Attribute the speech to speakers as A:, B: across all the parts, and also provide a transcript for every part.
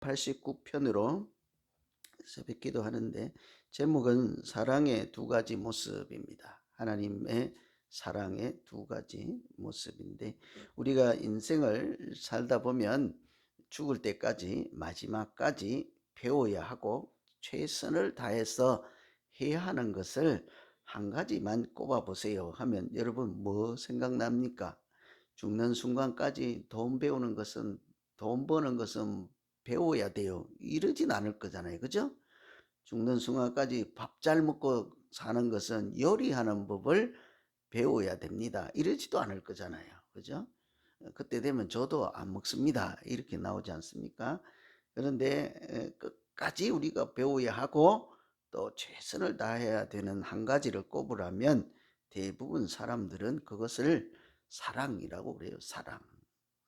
A: 189편으로 새벽 기도하는데 제목은 사랑의 두 가지 모습입니다. 하나님의 사랑의 두 가지 모습인데 우리가 인생을 살다 보면 죽을 때까지 마지막까지 배워야 하고 최선을 다해서 해야 하는 것을 한 가지만 꼽아 보세요 하면 여러분 뭐 생각납니까? 죽는 순간까지 돈 버는 것은 배워야 돼요. 이러진 않을 거잖아요. 그죠? 죽는 순간까지 밥 잘 먹고 사는 것은 요리하는 법을 배워야 됩니다. 이러지도 않을 거잖아요. 그죠? 그때 되면 저도 안 먹습니다. 이렇게 나오지 않습니까? 그런데 끝까지 우리가 배워야 하고 또 최선을 다해야 되는 한 가지를 꼽으라면 대부분 사람들은 그것을 사랑이라고 그래요.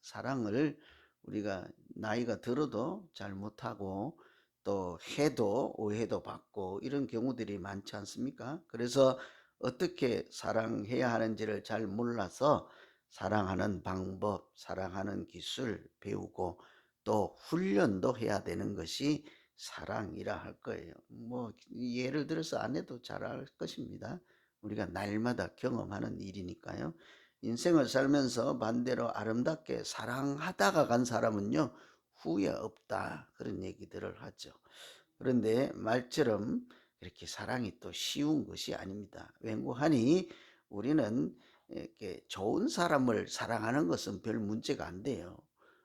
A: 사랑을 우리가 나이가 들어도 잘 못하고 또 해도 오해도 받고 이런 경우들이 많지 않습니까? 그래서 어떻게 사랑해야 하는지를 잘 몰라서 사랑하는 방법, 사랑하는 기술 배우고 또 훈련도 해야 되는 것이 사랑이라 할 거예요. 뭐 예를 들어서 안 해도 잘 알 것입니다. 우리가 날마다 경험하는 일이니까요. 인생을 살면서 반대로 아름답게 사랑하다가 간 사람은요 후회 없다 그런 얘기들을 하죠. 그런데 말처럼 이렇게 사랑이 또 쉬운 것이 아닙니다. 웬고하니 우리는 이렇게 좋은 사람을 사랑하는 것은 별 문제가 안 돼요.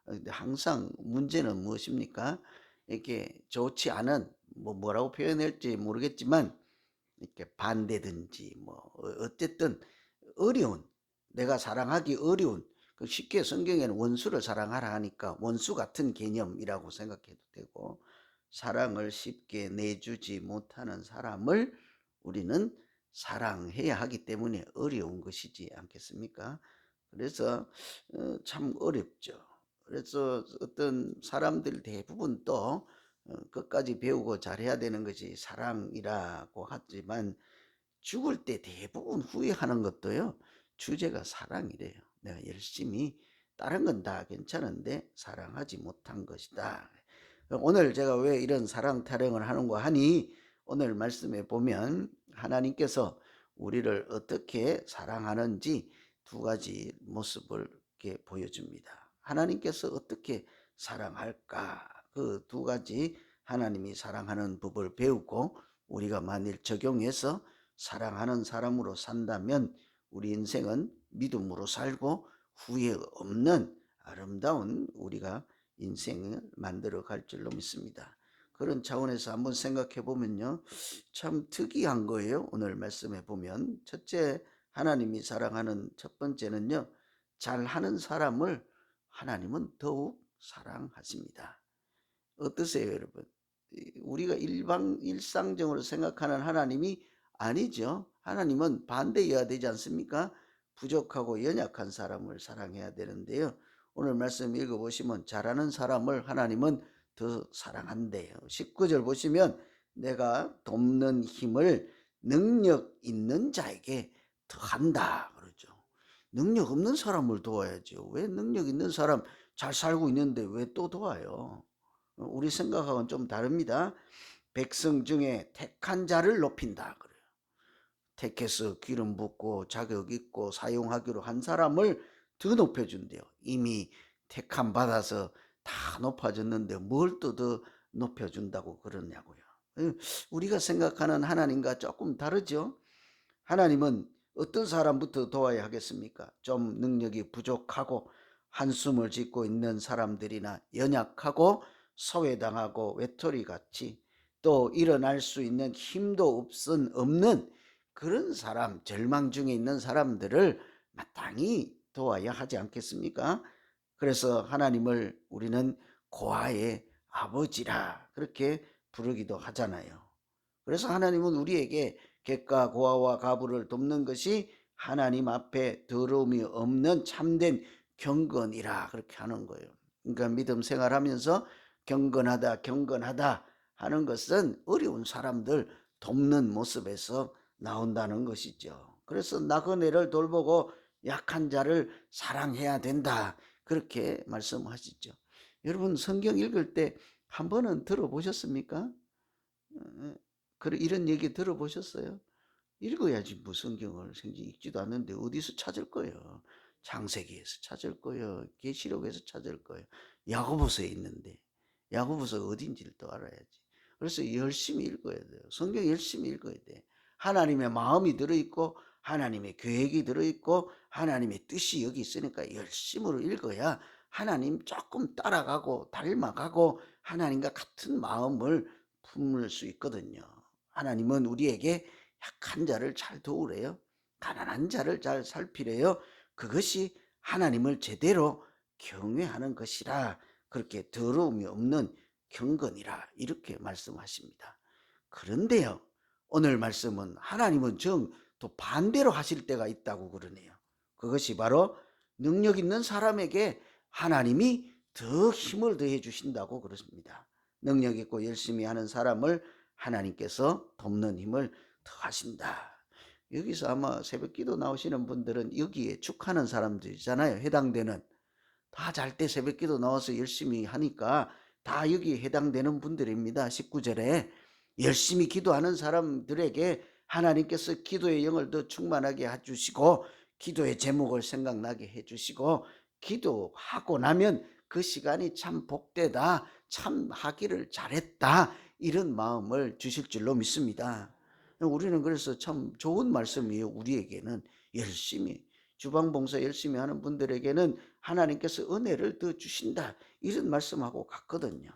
A: 근데 항상 문제는 무엇입니까? 이렇게 좋지 않은 뭐라고 표현할지 모르겠지만 이렇게 반대든지 어쨌든 어려운 내가 사랑하기 어려운 쉽게 성경에는 원수를 사랑하라 하니까 원수 같은 개념이라고 생각해도 되고 사랑을 쉽게 내주지 못하는 사람을 우리는 사랑해야 하기 때문에 어려운 것이지 않겠습니까? 그래서 참 어렵죠. 그래서 어떤 사람들 대부분 또 끝까지 배우고 잘해야 되는 것이 사랑이라고 하지만 죽을 때 대부분 후회하는 것도요. 주제가 사랑이래요. 내가 열심히 다른 건 다 괜찮은데 사랑하지 못한 것이다. 오늘 제가 왜 이런 사랑 타령을 하는가 하니 오늘 말씀에 보면 하나님께서 우리를 어떻게 사랑하는지 두 가지 모습을 이렇게 보여줍니다. 하나님께서 어떻게 사랑할까? 그 두 가지 하나님이 사랑하는 법을 배우고 우리가 만일 적용해서 사랑하는 사람으로 산다면 우리 인생은 믿음으로 살고 후회 없는 아름다운 우리가 인생을 만들어 갈 줄로 믿습니다. 그런 차원에서 한번 생각해 보면요. 참 특이한 거예요. 오늘 말씀해 보면 첫째 하나님이 사랑하는 첫 번째는요. 잘하는 사람을 하나님은 더욱 사랑하십니다. 어떠세요, 여러분? 우리가 일상적으로 생각하는 하나님이 아니죠. 하나님은 반대여야 되지 않습니까? 부족하고 연약한 사람을 사랑해야 되는데요. 오늘 말씀 읽어보시면 잘하는 사람을 하나님은 더 사랑한대요. 19절 보시면 내가 돕는 힘을 능력 있는 자에게 더한다 그러죠. 능력 없는 사람을 도와야죠. 왜 능력 있는 사람 잘 살고 있는데 왜 또 도와요? 우리 생각하고는 좀 다릅니다. 백성 중에 택한 자를 높인다 그래요. 택해서 기름 붓고 자격 있고 사용하기로 한 사람을 더 높여준대요. 이미 택함 받아서 다 높아졌는데 뭘 또 더 높여준다고 그러냐고요. 우리가 생각하는 하나님과 조금 다르죠. 하나님은 어떤 사람부터 도와야 하겠습니까? 좀 능력이 부족하고 한숨을 짓고 있는 사람들이나 연약하고 소외당하고 외톨이같이 또 일어날 수 있는 힘도 없는 그런 사람, 절망 중에 있는 사람들을 마땅히 도와야 하지 않겠습니까? 그래서 하나님을 우리는 고아의 아버지라 그렇게 부르기도 하잖아요. 그래서 하나님은 우리에게 객과 고아와 가부를 돕는 것이 하나님 앞에 더러움이 없는 참된 경건이라 그렇게 하는 거예요. 그러니까 믿음 생활하면서 경건하다 하는 것은 어려운 사람들 돕는 모습에서 나온다는 것이죠. 그래서 나그네를 돌보고 약한 자를 사랑해야 된다 그렇게 말씀하시죠. 여러분 성경 읽을 때 한 번은 들어보셨습니까? 어, 이런 얘기 들어보셨어요? 읽어야지 뭐 성경을 생지 읽지도 않는데 어디서 찾을 거예요. 창세기에서 찾을 거예요. 계시록에서 찾을 거예요. 야고보서에 있는데 야고보서 어딘지를 또 알아야지. 그래서 열심히 읽어야 돼요. 성경 열심히 읽어야 돼. 하나님의 마음이 들어있고 하나님의 계획이 들어있고 하나님의 뜻이 여기 있으니까 열심으로 읽어야 하나님 조금 따라가고 닮아가고 하나님과 같은 마음을 품을 수 있거든요. 하나님은 우리에게 약한 자를 잘 도우래요. 가난한 자를 잘 살피래요. 그것이 하나님을 제대로 경외하는 것이라, 그렇게 더러움이 없는 경건이라 이렇게 말씀하십니다. 그런데요, 오늘 말씀은 하나님은 또 반대로 하실 때가 있다고 그러네요. 그것이 바로 능력 있는 사람에게 하나님이 더 힘을 더해 주신다고 그렇습니다. 능력 있고 열심히 하는 사람을 하나님께서 돕는 힘을 더하신다. 여기서 아마 새벽기도 나오시는 분들은 여기에 축하하는 사람들이잖아요. 해당되는, 다 잘 때 새벽기도 나와서 열심히 하니까 다 여기에 해당되는 분들입니다. 19절에 열심히 기도하는 사람들에게 하나님께서 기도의 영을 더 충만하게 해주시고 기도의 제목을 생각나게 해주시고 기도하고 나면 그 시간이 참 복되다, 참 하기를 잘했다, 이런 마음을 주실 줄로 믿습니다. 우리는 그래서 참 좋은 말씀이에요. 우리에게는 열심히 주방봉사 열심히 하는 분들에게는 하나님께서 은혜를 더 주신다, 이런 말씀하고 같거든요.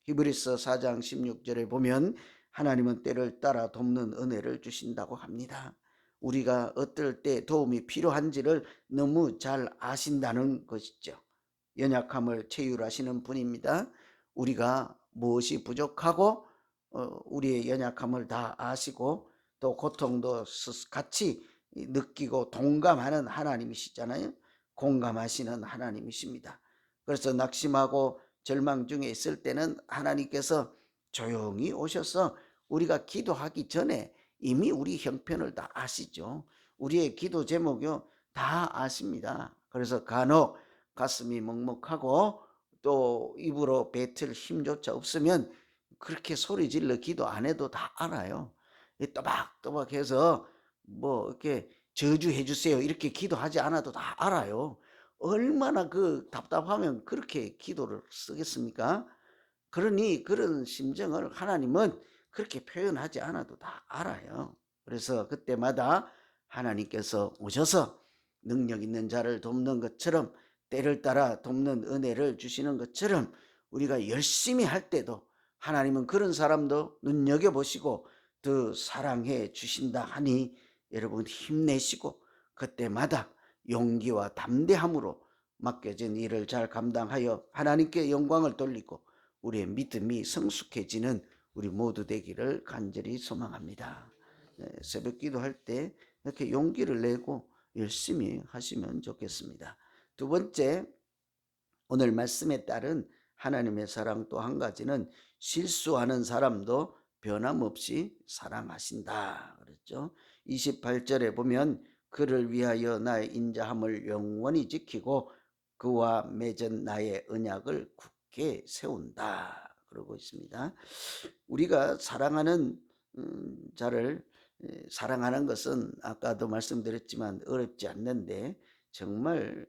A: 히브리서 4장 16절에 보면 하나님은 때를 따라 돕는 은혜를 주신다고 합니다. 우리가 어떨 때 도움이 필요한지를 너무 잘 아신다는 것이죠. 연약함을 체휼하시는 분입니다. 우리가 무엇이 부족하고 우리의 연약함을 다 아시고 또 고통도 같이 느끼고 동감하는 하나님이시잖아요. 공감하시는 하나님이십니다. 그래서 낙심하고 절망 중에 있을 때는 하나님께서 조용히 오셔서 우리가 기도하기 전에 이미 우리 형편을 다 아시죠. 우리의 기도 제목요 다 아십니다. 그래서 간혹 가슴이 먹먹하고 또 입으로 뱉을 힘조차 없으면 그렇게 소리 질러 기도 안 해도 다 알아요. 또박또박해서 뭐 이렇게 저주해 주세요 이렇게 기도하지 않아도 다 알아요. 얼마나 그 답답하면 그렇게 기도를 쓰겠습니까? 그러니 그런 심정을 하나님은 그렇게 표현하지 않아도 다 알아요. 그래서 그때마다 하나님께서 오셔서 능력 있는 자를 돕는 것처럼 때를 따라 돕는 은혜를 주시는 것처럼 우리가 열심히 할 때도 하나님은 그런 사람도 눈여겨보시고 더 사랑해 주신다 하니 여러분 힘내시고 그때마다 용기와 담대함으로 맡겨진 일을 잘 감당하여 하나님께 영광을 돌리고 우리의 믿음이 성숙해지는 우리 모두 되기를 간절히 소망합니다. 새벽 기도할 때 이렇게 용기를 내고 열심히 하시면 좋겠습니다. 두 번째, 오늘 말씀에 따른 하나님의 사랑 또 한 가지는 실수하는 사람도 변함없이 사랑하신다 그랬죠. 28절에 보면 그를 위하여 나의 인자함을 영원히 지키고 그와 맺은 나의 언약을 굳게 세운다 그러고 있습니다. 우리가 사랑하는 자를 사랑하는 것은 아까도 말씀드렸지만 어렵지 않는데 정말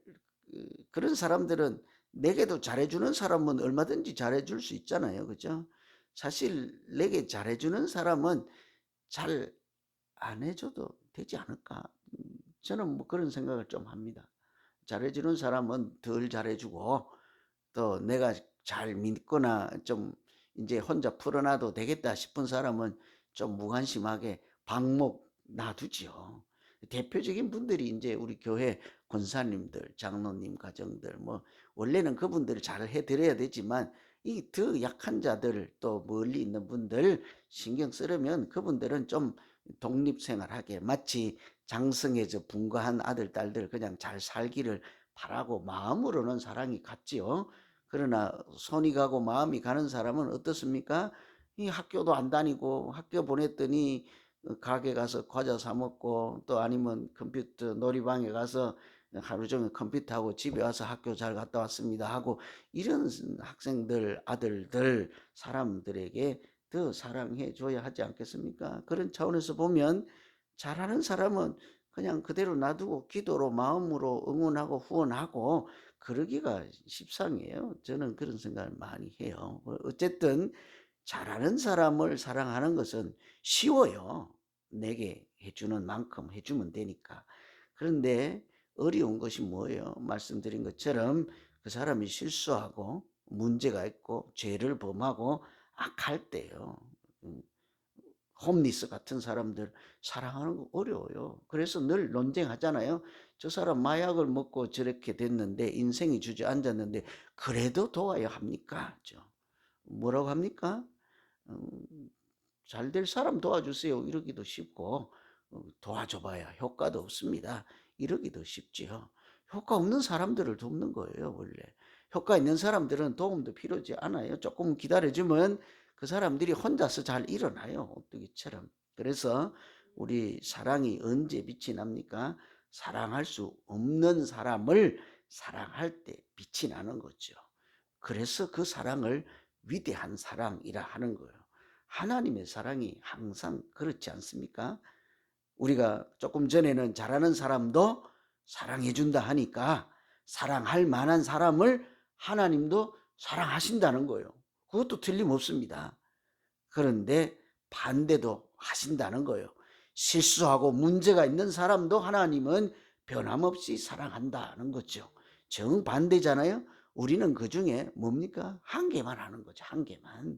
A: 그런 사람들은 내게도 잘해주는 사람은 얼마든지 잘해줄 수 있잖아요. 그죠? 사실 내게 잘해주는 사람은 잘 안 해줘도 되지 않을까? 저는 뭐 그런 생각을 좀 합니다. 잘해주는 사람은 덜 잘해주고 또 내가 잘 믿거나 좀 이제 혼자 풀어놔도 되겠다 싶은 사람은 좀 무관심하게 방목 놔두지요. 대표적인 분들이 이제 우리 교회 권사님들, 장로님 가정들, 뭐 원래는 그분들을 잘 해드려야 되지만 이 더 약한 자들 또 멀리 있는 분들 신경 쓰려면 그분들은 좀 독립생활하게 마치 장성해져 분가한 아들 딸들 그냥 잘 살기를 바라고 마음으로는 사랑이 갔지요. 그러나 손이 가고 마음이 가는 사람은 어떻습니까? 이 학교도 안 다니고 학교 보냈더니 가게 가서 과자 사 먹고 또 아니면 컴퓨터 놀이방에 가서 하루 종일 컴퓨터하고 집에 와서 학교 잘 갔다 왔습니다 하고 이런 학생들, 아들들, 사람들에게 더 사랑해 줘야 하지 않겠습니까? 그런 차원에서 보면 잘하는 사람은 그냥 그대로 놔두고 기도로 마음으로 응원하고 후원하고 그러기가 십상이에요. 저는 그런 생각을 많이 해요. 어쨌든 잘하는 사람을 사랑하는 것은 쉬워요. 내게 해주는 만큼 해주면 되니까. 그런데 어려운 것이 뭐예요? 말씀드린 것처럼 그 사람이 실수하고 문제가 있고 죄를 범하고 악할 때요. 홈리스 같은 사람들 사랑하는 거 어려워요. 그래서 늘 논쟁하잖아요. 저 사람 마약을 먹고 저렇게 됐는데 인생이 주저앉았는데 그래도 도와야 합니까? 뭐라고 합니까? 잘 될 사람 도와주세요. 이러기도 쉽고 도와줘봐야 효과도 없습니다. 이러기도 쉽지요. 효과 없는 사람들을 돕는 거예요. 원래 효과 있는 사람들은 도움도 필요하지 않아요. 조금 기다려주면 그 사람들이 혼자서 잘 일어나요. 오뚜기처럼. 그래서 우리 사랑이 언제 빛이 납니까? 사랑할 수 없는 사람을 사랑할 때 빛이 나는 거죠. 그래서 그 사랑을 위대한 사랑이라 하는 거예요. 하나님의 사랑이 항상 그렇지 않습니까? 우리가 조금 전에는 잘하는 사람도 사랑해 준다 하니까 사랑할 만한 사람을 하나님도 사랑하신다는 거예요. 그것도 틀림없습니다. 그런데 반대도 하신다는 거예요. 실수하고 문제가 있는 사람도 하나님은 변함없이 사랑한다는 거죠. 정반대잖아요. 우리는 그 중에 뭡니까? 한 개만 하는 거죠. 한 개만.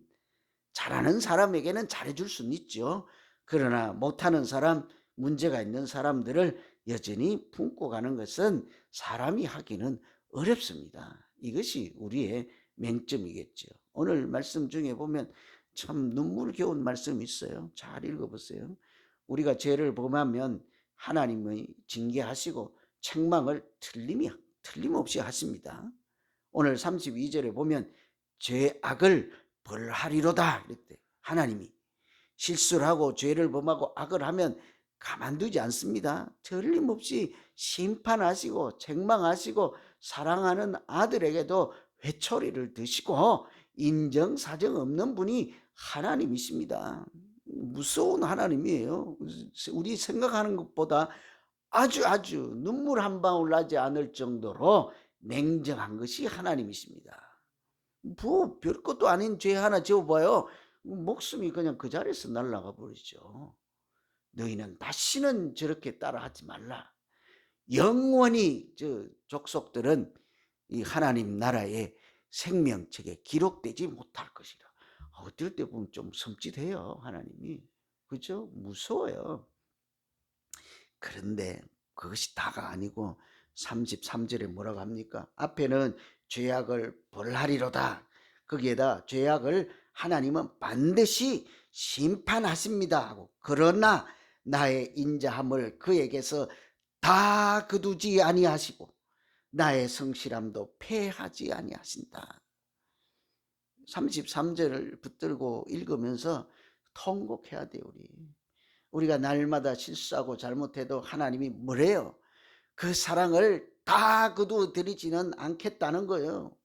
A: 잘하는 사람에게는 잘해줄 수는 있죠. 그러나 못하는 사람, 문제가 있는 사람들을 여전히 품고 가는 것은 사람이 하기는 어렵습니다. 이것이 우리의 맹점이겠죠. 오늘 말씀 중에 보면 참 눈물겨운 말씀이 있어요. 잘 읽어보세요. 우리가 죄를 범하면 하나님의 징계하시고 책망을 틀림없이 하십니다. 오늘 32절에 보면 죄악을 벌하리로다 이랬대. 하나님이 실수를 하고 죄를 범하고 악을 하면 가만두지 않습니다. 틀림없이 심판하시고 책망하시고 사랑하는 아들에게도 회초리를 드시고 인정사정 없는 분이 하나님이십니다. 무서운 하나님이에요. 우리 생각하는 것보다 아주 눈물 한 방울 나지 않을 정도로 냉정한 것이 하나님이십니다. 뭐 별것도 아닌 죄 하나 지어봐요. 목숨이 그냥 그 자리에서 날아가 버리죠. 너희는 다시는 저렇게 따라하지 말라. 영원히 저 족속들은 이 하나님 나라의 생명책에 기록되지 못할 것이라. 어떨 때 보면 좀 섬찟해요. 하나님이. 그죠? 무서워요. 그런데 그것이 다가 아니고 33절에 뭐라고 합니까? 앞에는 죄악을 벌하리로다. 거기에다 죄악을 하나님은 반드시 심판하십니다 하고 그러나 나의 인자함을 그에게서 다 거두지 아니하시고 나의 성실함도 패하지 아니하신다. 33절을 붙들고 읽으면서 통곡해야 돼요. 우리가 날마다 실수하고 잘못해도 하나님이 뭐래요? 그 사랑을 다 거두어드리지는 않겠다는 거예요.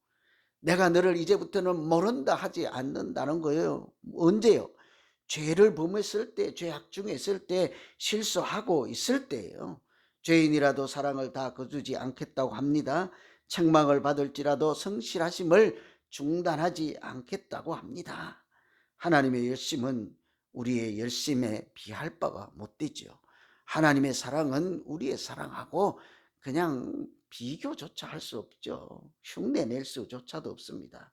A: 내가 너를 이제부터는 모른다 하지 않는다는 거예요. 언제요? 죄를 범했을 때, 죄악 중에 있을 때, 실수하고 있을 때예요. 죄인이라도 사랑을 다 거두지 않겠다고 합니다. 책망을 받을지라도 성실하심을 중단하지 않겠다고 합니다. 하나님의 열심은 우리의 열심에 비할 바가 못 되죠. 하나님의 사랑은 우리의 사랑하고 그냥 비교조차 할 수 없죠. 흉내낼 수조차도 없습니다.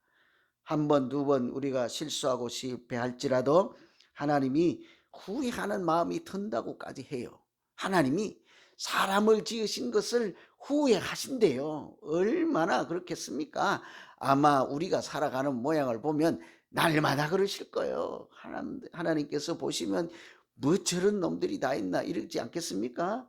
A: 한 번, 두 번 우리가 실수하고 실패할지라도 하나님이 후회하는 마음이 든다고까지 해요. 하나님이 사람을 지으신 것을 후회하신대요. 얼마나 그렇겠습니까? 아마 우리가 살아가는 모양을 보면 날마다 그러실 거예요. 하나님께서 보시면 뭐 저런 놈들이 다 있나 이러지 않겠습니까?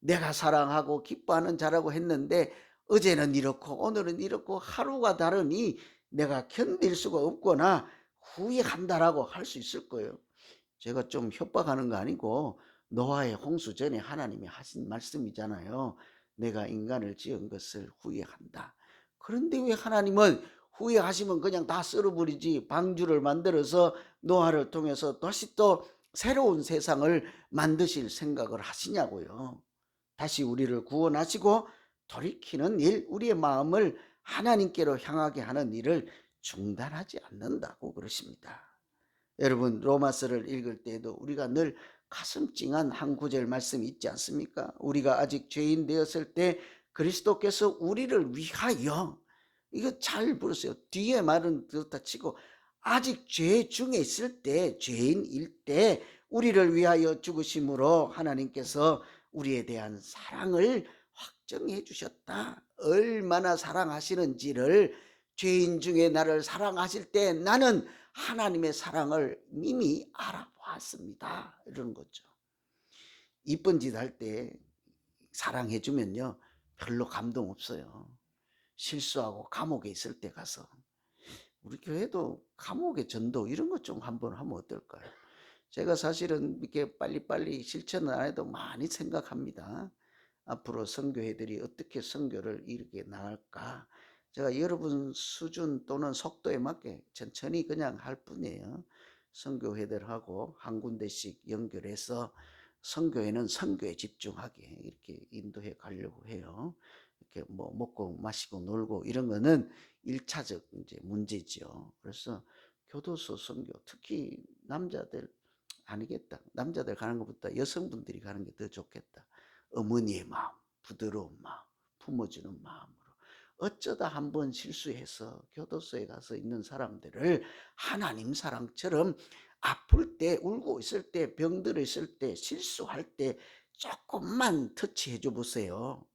A: 내가 사랑하고 기뻐하는 자라고 했는데 어제는 이렇고 오늘은 이렇고 하루가 다르니 내가 견딜 수가 없거나 후회한다라고 할 수 있을 거예요. 제가 좀 협박하는 거 아니고 노아의 홍수 전에 하나님이 하신 말씀이잖아요. 내가 인간을 지은 것을 후회한다. 그런데 왜 하나님은 후회하시면 그냥 다 썰어버리지 방주를 만들어서 노아를 통해서 다시 또 새로운 세상을 만드실 생각을 하시냐고요. 다시 우리를 구원하시고 돌이키는 일, 우리의 마음을 하나님께로 향하게 하는 일을 중단하지 않는다고 그러십니다. 여러분, 로마서를 읽을 때에도 우리가 늘 가슴 찡한 한 구절 말씀이 있지 않습니까? 우리가 아직 죄인 되었을 때 그리스도께서 우리를 위하여, 이거 잘 부르세요. 뒤에 말은 그렇다 치고 아직 죄 중에 있을 때, 죄인일 때 우리를 위하여 죽으심으로 하나님께서 우리에 대한 사랑을 확정해 주셨다. 얼마나 사랑하시는지를, 죄인 중에 나를 사랑하실 때 나는 하나님의 사랑을 이미 알아보았습니다. 이런 거죠. 이쁜 짓 할 때 사랑해 주면요, 별로 감동 없어요. 실수하고 감옥에 있을 때 가서, 우리 교회도 감옥의 전도 이런 것 좀 한번 하면 어떨까요? 제가 사실은 이렇게 빨리빨리 실천을 안 해도 많이 생각합니다. 앞으로 선교회들이 어떻게 선교를 이렇게 나갈까? 제가 여러분 수준 또는 속도에 맞게 천천히 그냥 할 뿐이에요. 선교회들하고 한 군데씩 연결해서 선교회는 선교에 집중하게 이렇게 인도해 가려고 해요. 이렇게 뭐 먹고 마시고 놀고 이런 거는 1차적 이제 문제죠. 그래서 교도소 선교, 특히 남자들 아니겠다. 남자들 가는 것보다 여성분들이 가는 게 더 좋겠다. 어머니의 마음, 부드러운 마음, 품어주는 마음으로. 어쩌다 한번 실수해서 교도소에 가서 있는 사람들을 하나님 사랑처럼 아플 때, 울고 있을 때, 병들어 있을 때, 실수할 때 조금만 터치해 줘 보세요.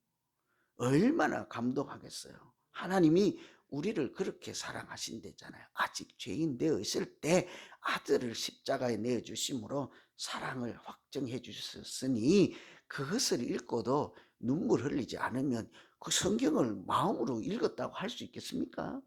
A: 얼마나 감동하겠어요. 하나님이 우리를 그렇게 사랑하신대잖아요. 아직 죄인 되어 있을 때 아들을 십자가에 내어주심으로 사랑을 확정해 주셨으니, 그것을 읽고도 눈물 흘리지 않으면 그 성경을 마음으로 읽었다고 할 수 있겠습니까?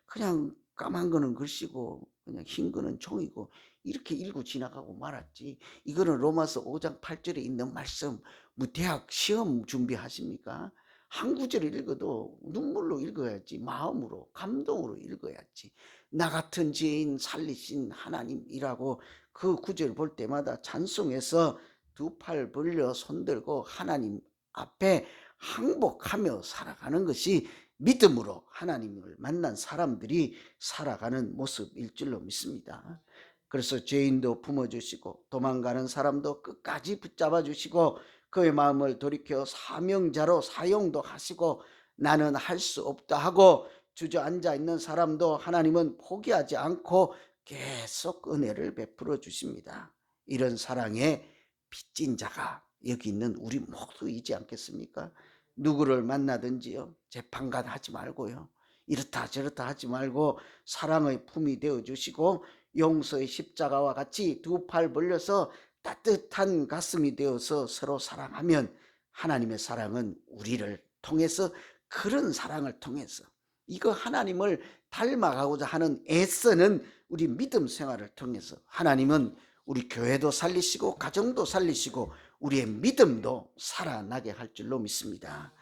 A: 그냥 까만 거는 글씨고 그냥 흰 거는 종이고 이렇게 읽고 지나가고 말았지. 이거는 로마서 5장 8절에 있는 말씀, 뭐 대학 시험 준비하십니까? 한 구절을 읽어도 눈물로 읽어야지, 마음으로, 감동으로 읽어야지. 나 같은 죄인 살리신 하나님이라고 그 구절 볼 때마다 찬송해서 두 팔 벌려 손들고 하나님 앞에 항복하며 살아가는 것이 믿음으로 하나님을 만난 사람들이 살아가는 모습일 줄로 믿습니다. 그래서 죄인도 품어주시고 도망가는 사람도 끝까지 붙잡아 주시고 그의 마음을 돌이켜 사명자로 사용도 하시고, 나는 할 수 없다 하고 주저앉아 있는 사람도 하나님은 포기하지 않고 계속 은혜를 베풀어 주십니다. 이런 사랑에 빚진 자가 여기 있는 우리 모두이지 않겠습니까? 누구를 만나든지요, 재판관 하지 말고요, 이렇다 저렇다 하지 말고 사랑의 품이 되어 주시고 용서의 십자가와 같이 두 팔 벌려서 따뜻한 가슴이 되어서 서로 사랑하면 하나님의 사랑은 우리를 통해서, 그런 사랑을 통해서, 이거 하나님을 닮아가고자 하는 애쓰는 우리 믿음 생활을 통해서 하나님은 우리 교회도 살리시고 가정도 살리시고 우리의 믿음도 살아나게 할 줄로 믿습니다.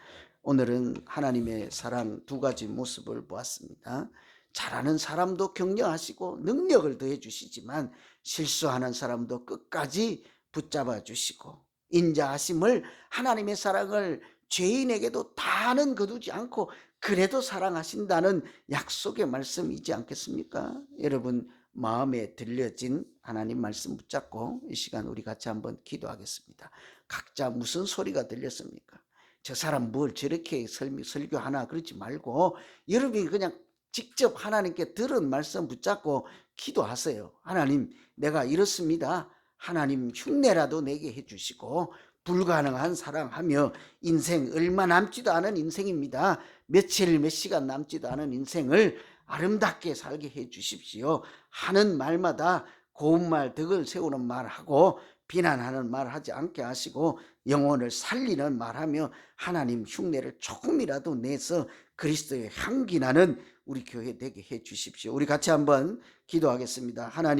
A: 오늘은 하나님의 사랑 두 가지 모습을 보았습니다. 잘하는 사람도 격려하시고 능력을 더해 주시지만 실수하는 사람도 끝까지 붙잡아 주시고, 인자하심을, 하나님의 사랑을 죄인에게도 다는 거두지 않고 그래도 사랑하신다는 약속의 말씀이지 않겠습니까? 여러분, 마음에 들려진 하나님 말씀 붙잡고 이 시간 우리 같이 한번 기도하겠습니다. 각자 무슨 소리가 들렸습니까? 저 사람 뭘 저렇게 설교하나 그러지 말고 여러분이 그냥 직접 하나님께 들은 말씀 붙잡고 기도하세요. 하나님, 내가 이렇습니다. 하나님, 흉내라도 내게 해주시고, 불가능한 사랑하며 인생 얼마 남지도 않은 인생입니다. 며칠 몇 시간 남지도 않은 인생을 아름답게 살게 해 주십시오. 하는 말마다 고운 말, 덕을 세우는 말하고 비난하는 말 하지 않게 하시고 영혼을 살리는 말하며 하나님 흉내를 조금이라도 내서 그리스도의 향기 나는 우리 교회 되게 해 주십시오. 우리 같이 한번 기도하겠습니다. 하나님,